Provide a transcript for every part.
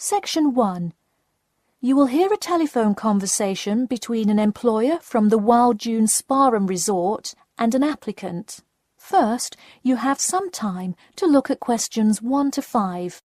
Section 1. You will hear a telephone conversation between an employer from the Wild Dunes Spa and Resort and an applicant. First, you have some time to look at questions 1 to 5.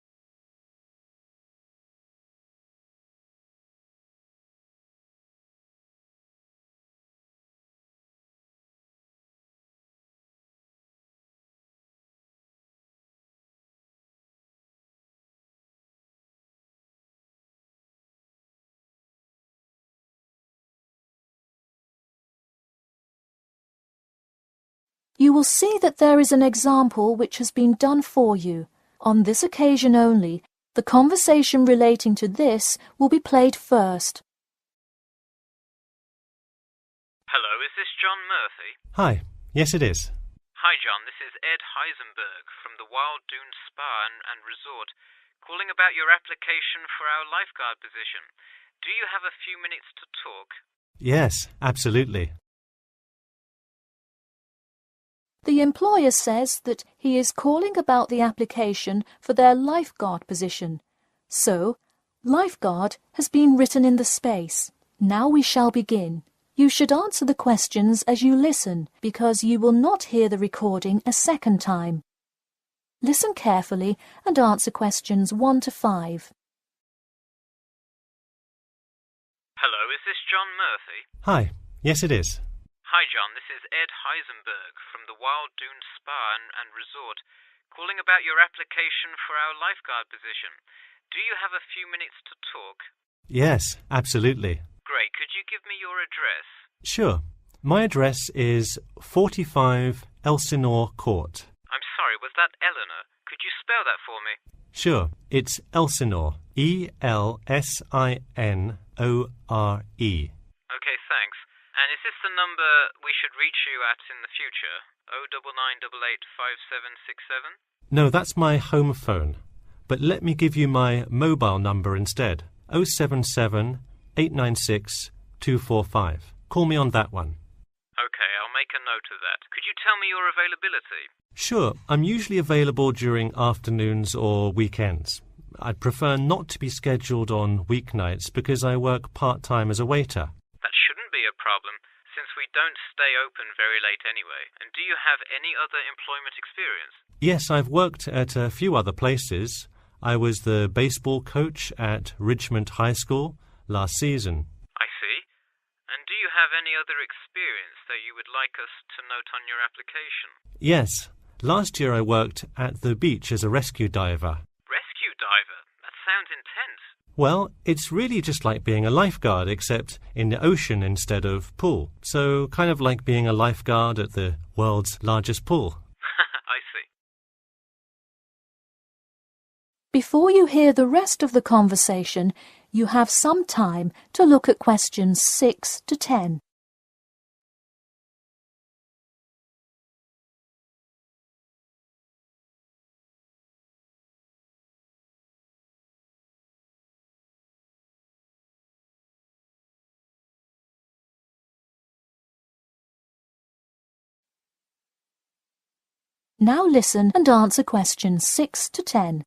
You will see that there is an example which has been done for you. On this occasion only, the conversation relating to this will be played first. Hello, is this John Murphy? Hi, yes it is. Hi John, this is Ed Heisenberg from the Wild Dunes Spa and Resort, calling about your application for our lifeguard position. Do you have a few minutes to talk? Yes, absolutely. The employer says that he is calling about the application for their lifeguard position. So, lifeguard has been written in the space. Now we shall begin. You should answer the questions as you listen, because you will not hear the recording a second time. Listen carefully and answer questions 1 to 5. Hello, is this John Murphy? Hi, yes it is. Hi John, this is Ed Heisenberg from the Wild Dunes Spa and Resort, calling about your application for our lifeguard position. Do you have a few minutes to talk? Yes, absolutely. Great, could you give me your address? Sure. My address is 45 Elsinore Court. I'm sorry, was that Eleanor? Could you spell that for me? Sure, it's Elsinore. E-L-S-I-N-O-R-E. Okay, thanks. And is this the number we should reach you at in the future? 099885767? No, that's my home phone. But let me give you my mobile number instead. 077 896 245. Call me on that one. Okay, I'll make a note of that. Could you tell me your availability? Sure, I'm usually available during afternoons or weekends. I'd prefer not to be scheduled on weeknights because I work part-time as a waiter. That shouldn't be a problem, since we don't stay open very late anyway. And do you have any other employment experience? Yes, I've worked at a few other places. I was the baseball coach at Richmond High School last season. I see. And do you have any other experience that you would like us to note on your application? Yes. Last year I worked at the beach as a rescue diver. Rescue diver? That sounds intense. Well, it's really just like being a lifeguard, except in the ocean instead of pool. So kind of like being a lifeguard at the world's largest pool. I see. Before you hear the rest of the conversation, you have some time to look at questions 6 to 10. Now listen and answer questions 6 to 10.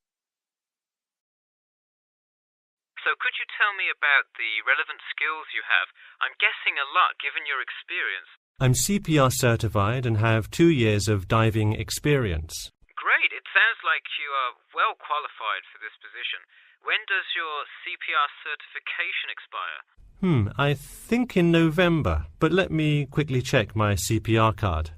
So could you tell me about the relevant skills you have? I'm guessing a lot given your experience. I'm CPR certified and have 2 years of diving experience. Great, it sounds like you are well qualified for this position. When does your CPR certification expire? I think in November, but let me quickly check my CPR card.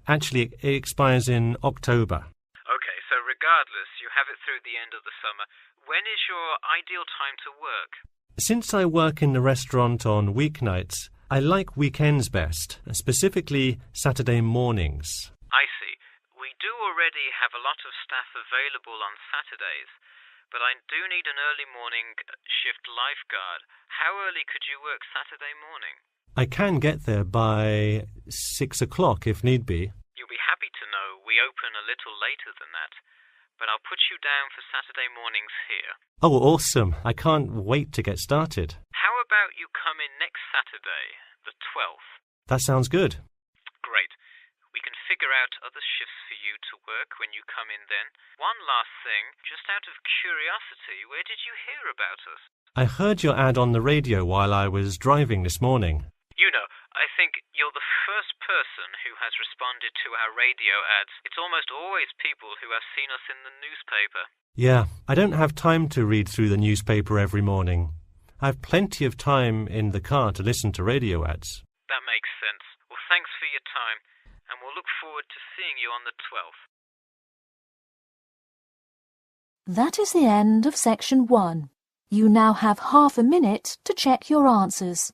Actually, it expires in October. Okay, so regardless, you have it through the end of the summer. When is your ideal time to work? Since I work in the restaurant on weeknights, I like weekends best, specifically Saturday mornings. I see. We do already have a lot of staff available on Saturdays, but I do need an early morning shift lifeguard. How early could you work Saturday morning? I can get there by 6 o'clock if need be. You'll be happy to know we open a little later than that, but I'll put you down for Saturday mornings here. Oh, awesome. I can't wait to get started. How about you come in next Saturday, the 12th? That sounds good. Great. We can figure out other shifts for you to work when you come in then. One last thing, just out of curiosity, where did you hear about us? I heard your ad on the radio while I was driving this morning. You know, I think you're the first person who has responded to our radio ads. It's almost always people who have seen us in the newspaper. Yeah, I don't have time to read through the newspaper every morning. I've plenty of time in the car to listen to radio ads. That makes sense. Well, thanks for your time, and we'll look forward to seeing you on the 12th. That is the end of section 1. You now have half a minute to check your answers.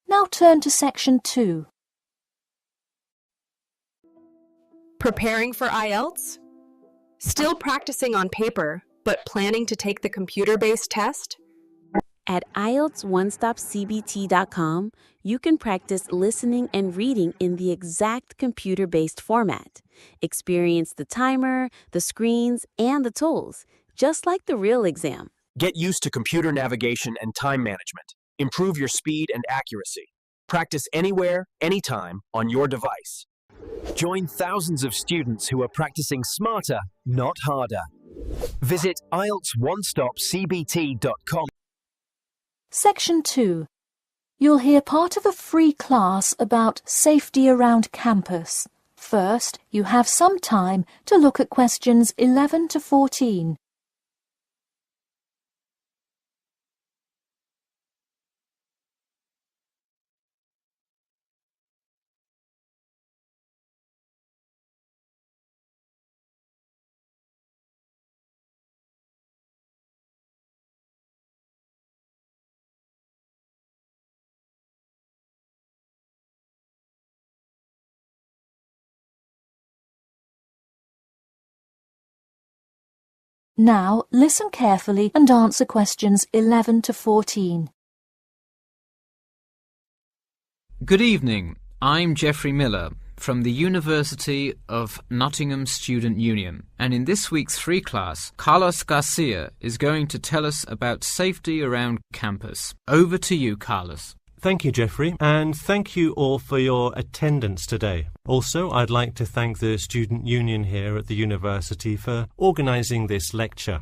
Now turn to section 2. Preparing for IELTS? Still practicing on paper, but planning to take the computer-based test? At IELTS1stopcbt.com, you can practice listening and reading in the exact computer-based format. Experience the timer, the screens, and the tools, just like the real exam. Get used to computer navigation and time management. Improve your speed and accuracy. Practice anywhere, anytime, on your device. Join thousands of students who are practicing smarter, not harder. Visit IELTS1stopcbt.com. Section 2. You'll hear part of a free class about safety around campus. First, you have some time to look at questions 11 to 14. Now, listen carefully and answer questions 11 to 14. Good evening. I'm Geoffrey Miller from the University of Nottingham Student Union, and in this week's free class, Carlos Garcia is going to tell us about safety around campus. Over to you, Carlos. Thank you, Geoffrey, and thank you all for your attendance today. Also, I'd like to thank the Student Union here at the university for organising this lecture.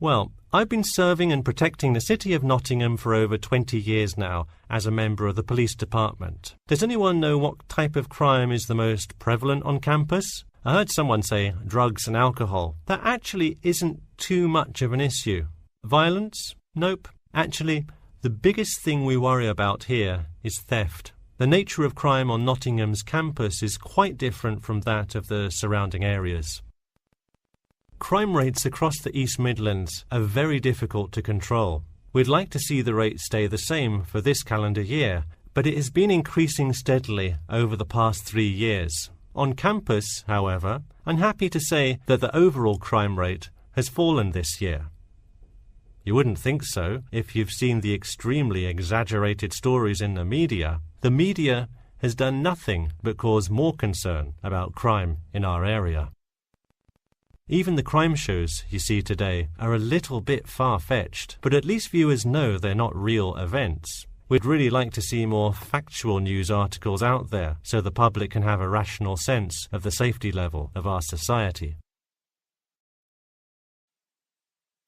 Well, I've been serving and protecting the city of Nottingham for over 20 years now as a member of the police department. Does anyone know what type of crime is the most prevalent on campus? I heard someone say drugs and alcohol. That actually isn't too much of an issue. Violence? Nope. Actually, the biggest thing we worry about here is theft. The nature of crime on Nottingham's campus is quite different from that of the surrounding areas. Crime rates across the East Midlands are very difficult to control. We'd like to see the rate stay the same for this calendar year, but it has been increasing steadily over the past 3 years. On campus, however, I'm happy to say that the overall crime rate has fallen this year. You wouldn't think so if you've seen the extremely exaggerated stories in the media. The media has done nothing but cause more concern about crime in our area. Even the crime shows you see today are a little bit far-fetched, but at least viewers know they're not real events. We'd really like to see more factual news articles out there so the public can have a rational sense of the safety level of our society.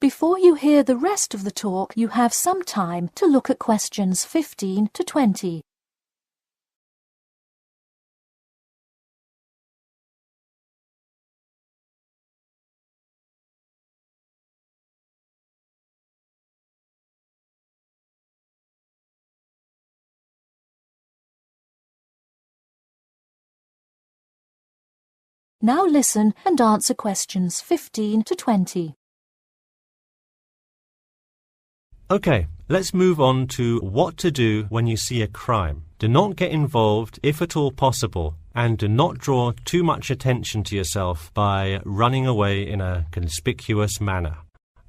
Before you hear the rest of the talk, you have some time to look at questions 15 to 20. Now listen and answer questions 15 to 20. Okay, Let's move on to what to do when you see a crime. Do not get involved if at all possible, and do not draw too much attention to yourself by running away in a conspicuous manner.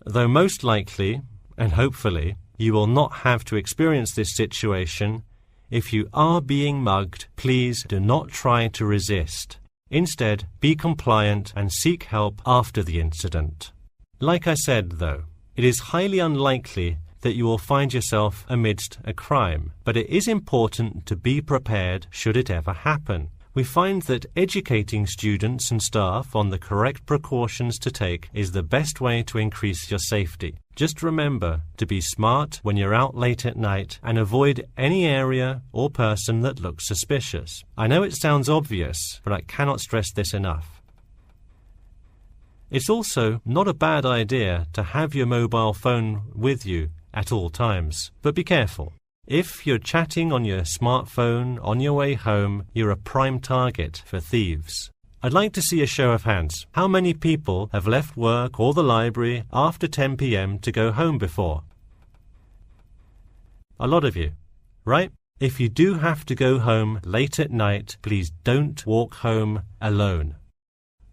Though most likely, and hopefully, you will not have to experience this situation, if you are being mugged, please do not try to resist. Instead, be compliant and seek help after the incident. Like I said, though, it is highly unlikely that you will find yourself amidst a crime, but it is important to be prepared should it ever happen. We find that educating students and staff on the correct precautions to take is the best way to increase your safety. Just remember to be smart when you're out late at night and avoid any area or person that looks suspicious. I know it sounds obvious, but I cannot stress this enough. It's also not a bad idea to have your mobile phone with you at all times, but be careful. If you're chatting on your smartphone on your way home, you're a prime target for thieves. I'd like to see a show of hands. How many people have left work or the library after 10 p.m. to go home before? A lot of you, right? If you do have to go home late at night, please don't walk home alone.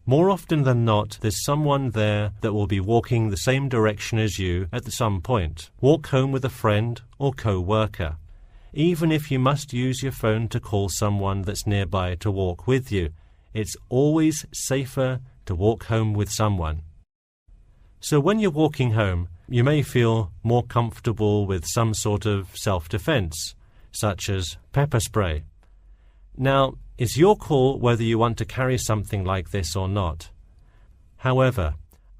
More often than not, there's someone there that will be walking the same direction as you at some point. Walk home with a friend or co-worker. Even if you must use your phone to call someone that's nearby to walk with you, it's always safer to walk home with someone. So when you're walking home, you may feel more comfortable with some sort of self-defense, such as pepper spray. Now, it's your call whether you want to carry something like this or not. However,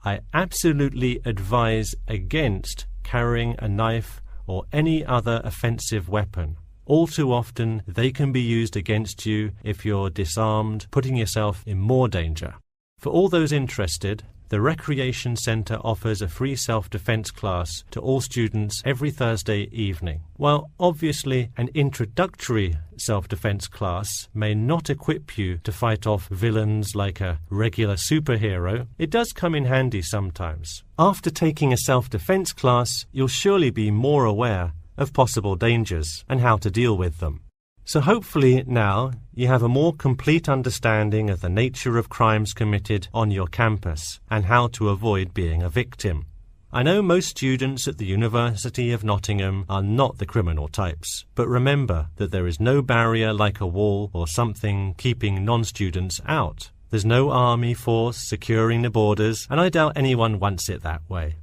I absolutely advise against carrying a knife or any other offensive weapon. All too often, they can be used against you if you're disarmed, putting yourself in more danger. For all those interested, the Recreation Centre offers a free self-defense class to all students every Thursday evening. While obviously an introductory self-defense class may not equip you to fight off villains like a regular superhero, it does come in handy sometimes. After taking a self-defense class, you'll surely be more aware of possible dangers and how to deal with them. So hopefully now you have a more complete understanding of the nature of crimes committed on your campus and how to avoid being a victim. I know most students at the University of Nottingham are not the criminal types, but remember that there is no barrier like a wall or something keeping non-students out. There's no army force securing the borders, and I doubt anyone wants it that way.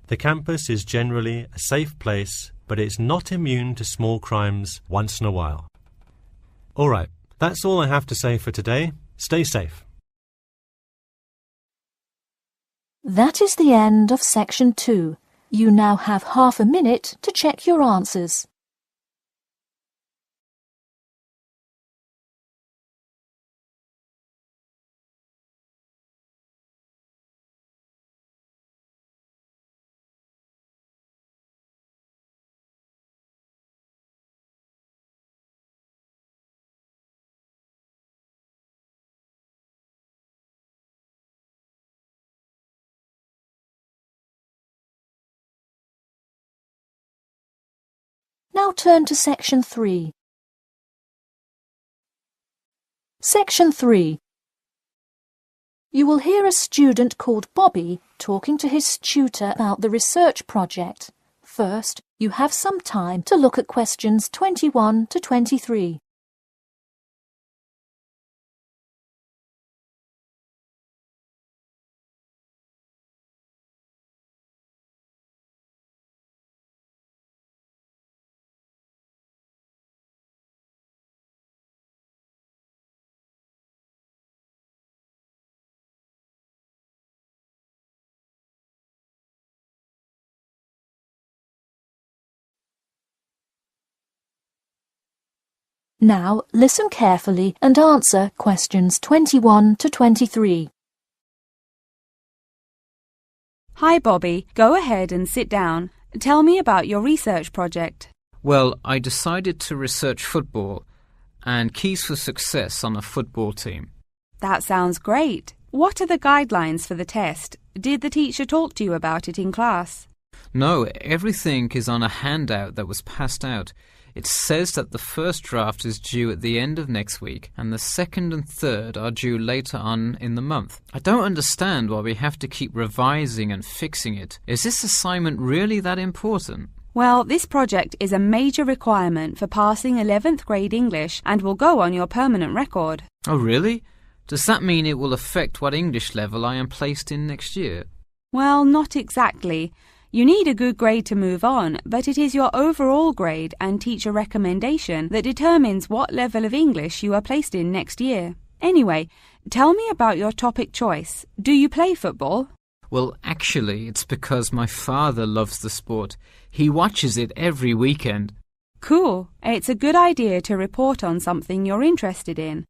The campus is generally a safe place, but it's not immune to small crimes once in a while. All right, that's all I have to say for today. Stay safe. That is the end of section 2. You now have half a minute to check your answers. Now turn to section 3. Section 3. You will hear a student called Bobby talking to his tutor about the research project. First, you have some time to look at questions 21 to 23. Now listen carefully and answer questions 21 to 23. Hi, Bobby. Go ahead and sit down. Tell me about your research project. Well, I decided to research football and keys for success on a football team. That sounds great. What are the guidelines for the test? Did the teacher talk to you about it in class? No, everything is on a handout that was passed out. It says that the first draft is due at the end of next week, and the second and third are due later on in the month. I don't understand why we have to keep revising and fixing it. Is this assignment really that important? Well, this project is a major requirement for passing 11th grade English and will go on your permanent record. Oh, really? Does that mean it will affect what English level I am placed in next year? Well, not exactly. You need a good grade to move on, but it is your overall grade and teacher recommendation that determines what level of English you are placed in next year. Anyway, tell me about your topic choice. Do you play football? Well, actually, it's because my father loves the sport. He watches it every weekend. Cool. It's a good idea to report on something you're interested in.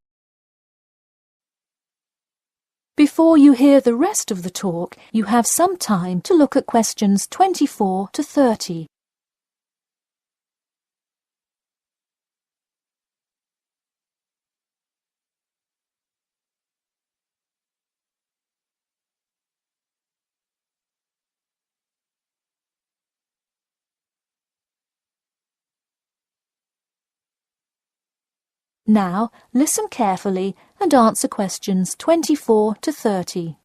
Before you hear the rest of the talk, you have some time to look at questions 24 to 30. Now, listen carefully and answer questions 24 to 30.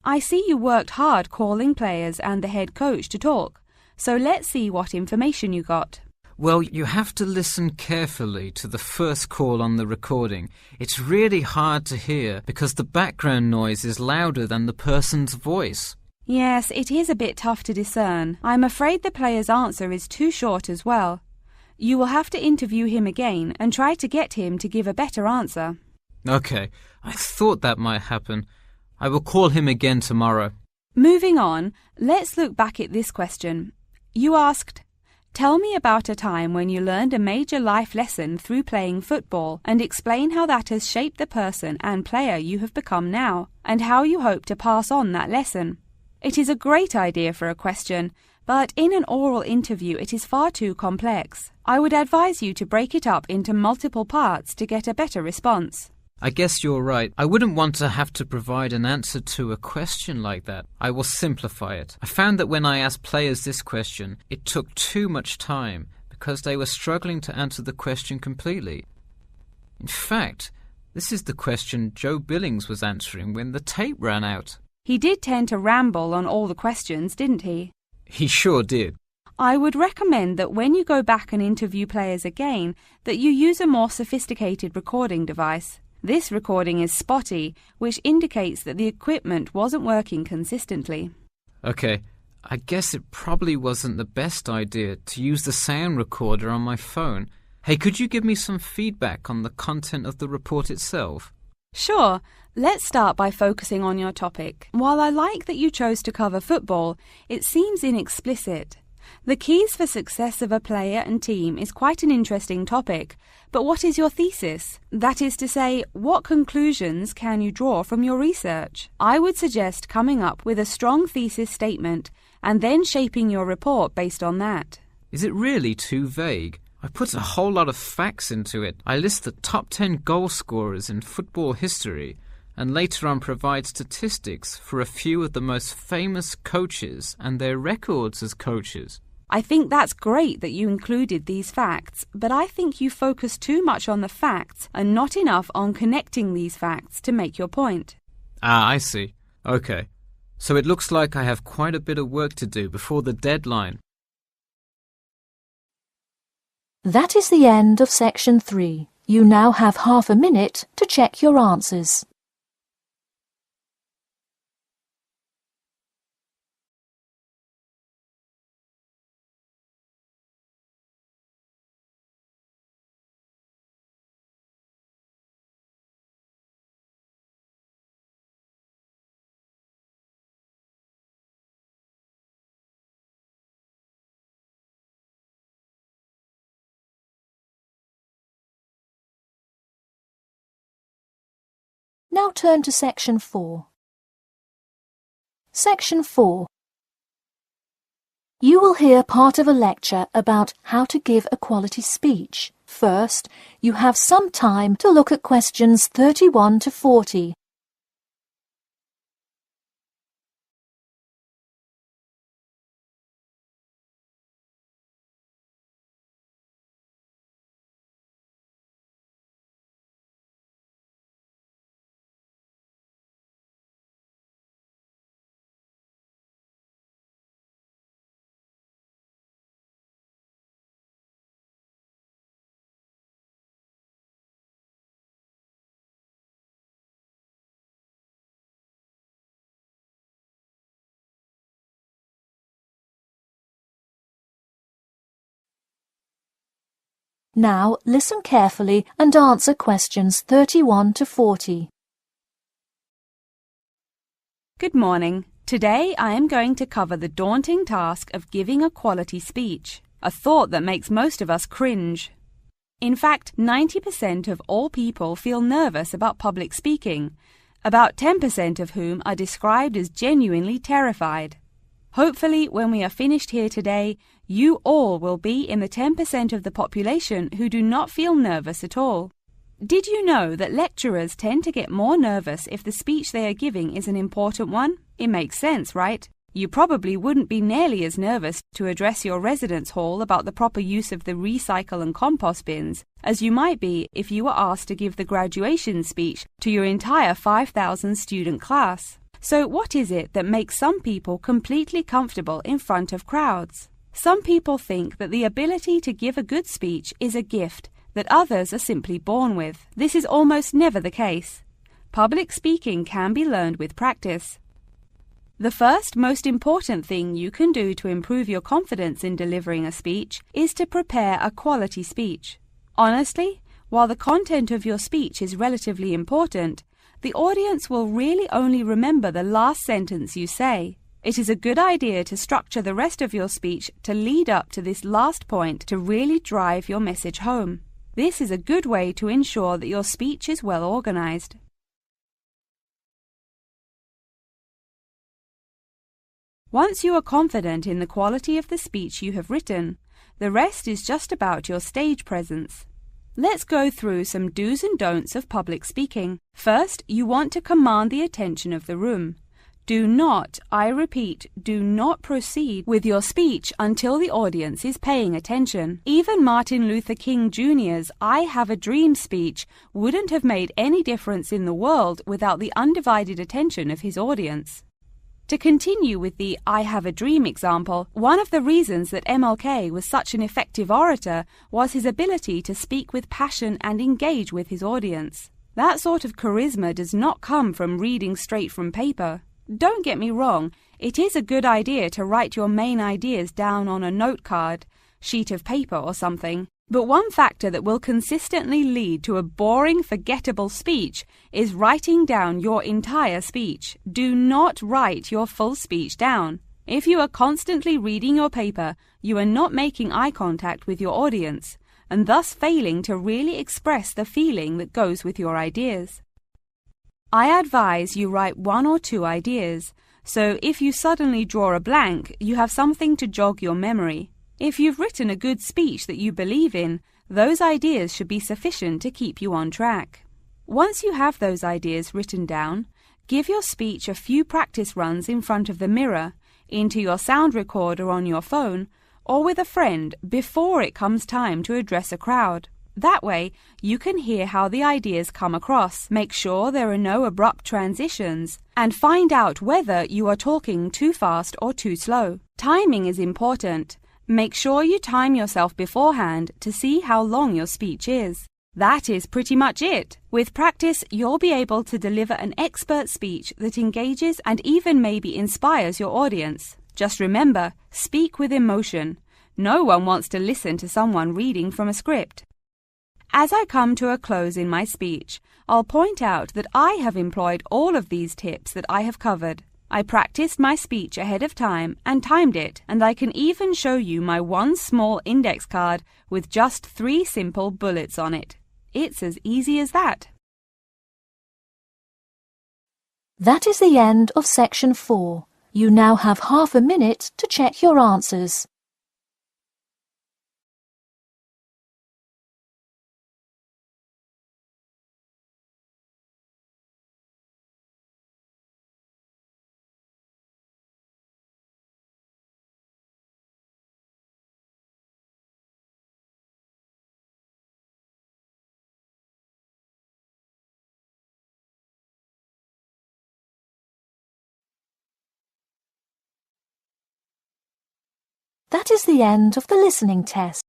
I see you worked hard calling players and the head coach to talk, so let's see what information you got. Well, you have to listen carefully to the first call on the recording. It's really hard to hear because the background noise is louder than the person's voice. Yes, it is a bit tough to discern. I'm afraid the player's answer is too short as well. You will have to interview him again and try to get him to give a better answer. Okay, I thought that might happen. I will call him again tomorrow. Moving on, let's look back at this question. You asked, tell me about a time when you learned a major life lesson through playing football and explain how that has shaped the person and player you have become now and how you hope to pass on that lesson. It is a great idea for a question, but in an oral interview it is far too complex. I would advise you to break it up into multiple parts to get a better response. I guess you're right. I wouldn't want to have to provide an answer to a question like that. I will simplify it. I found that when I asked players this question, it took too much time because they were struggling to answer the question completely. In fact, this is the question Joe Billings was answering when the tape ran out. He did tend to ramble on all the questions, didn't he? He sure did. I would recommend that when you go back and interview players again, that you use a more sophisticated recording device. This recording is spotty, which indicates that the equipment wasn't working consistently. Okay, I guess it probably wasn't the best idea to use the sound recorder on my phone. Hey, could you give me some feedback on the content of the report itself? Sure. Let's start by focusing on your topic. While I like that you chose to cover football, it seems inexplicit. The keys for success of a player and team is quite an interesting topic, but what is your thesis? That is to say, what conclusions can you draw from your research? I would suggest coming up with a strong thesis statement and then shaping your report based on that. Is it really too vague? I put a whole lot of facts into it. I list the top 10 goal scorers in football history and later on provide statistics for a few of the most famous coaches and their records as coaches. I think that's great that you included these facts, but I think you focus too much on the facts and not enough on connecting these facts to make your point. Ah, I see. Okay. So it looks like I have quite a bit of work to do before the deadline. That is the end of section 3. You now have half a minute to check your answers. Now turn to section 4. Section 4. You will hear part of a lecture about how to give a quality speech. First, you have some time to look at questions 31 to 40. Now listen carefully and answer questions 31 to 40. Good morning. Today I am going to cover the daunting task of giving a quality speech, a thought that makes most of us cringe. In fact, 90% of all people feel nervous about public speaking, about 10% of whom are described as genuinely terrified. Hopefully, when we are finished here today, you all will be in the 10% of the population who do not feel nervous at all. Did you know that lecturers tend to get more nervous if the speech they are giving is an important one? It makes sense, right? You probably wouldn't be nearly as nervous to address your residence hall about the proper use of the recycle and compost bins as you might be if you were asked to give the graduation speech to your entire 5,000 student class. So what is it that makes some people completely comfortable in front of crowds? Some people think that the ability to give a good speech is a gift that others are simply born with. This is almost never the case. Public speaking can be learned with practice. The first most important thing you can do to improve your confidence in delivering a speech is to prepare a quality speech. Honestly, while the content of your speech is relatively important, the audience will really only remember the last sentence you say. It is a good idea to structure the rest of your speech to lead up to this last point to really drive your message home. This is a good way to ensure that your speech is well organized. Once you are confident in the quality of the speech you have written, the rest is just about your stage presence. Let's go through some do's and don'ts of public speaking. First, you want to command the attention of the room. Do not, I repeat, do not proceed with your speech until the audience is paying attention. Even Martin Luther King Jr.'s I Have a Dream speech wouldn't have made any difference in the world without the undivided attention of his audience. To continue with the I Have a Dream example, one of the reasons that MLK was such an effective orator was his ability to speak with passion and engage with his audience. That sort of charisma does not come from reading straight from paper. Don't get me wrong, it is a good idea to write your main ideas down on a note card, sheet of paper or something. But one factor that will consistently lead to a boring, forgettable speech is writing down your entire speech. Do not write your full speech down. If you are constantly reading your paper, you are not making eye contact with your audience, and thus failing to really express the feeling that goes with your ideas. I advise you write 1 or 2 ideas, so if you suddenly draw a blank, you have something to jog your memory. If you've written a good speech that you believe in, those ideas should be sufficient to keep you on track. Once you have those ideas written down, give your speech a few practice runs in front of the mirror, into your sound recorder on your phone, or with a friend before it comes time to address a crowd. That way, you can hear how the ideas come across, make sure there are no abrupt transitions, and find out whether you are talking too fast or too slow. Timing is important. Make sure you time yourself beforehand to see how long your speech is. That is pretty much it. With practice, you'll be able to deliver an expert speech that engages and even maybe inspires your audience. Just remember, speak with emotion. No one wants to listen to someone reading from a script. As I come to a close in my speech, I'll point out that I have employed all of these tips that I have covered. I practiced my speech ahead of time and timed it, and I can even show you my one small index card with just 3 simple bullets on it. It's as easy as that. That is the end of section 4. You now have half a minute to check your answers. That is the end of the listening test.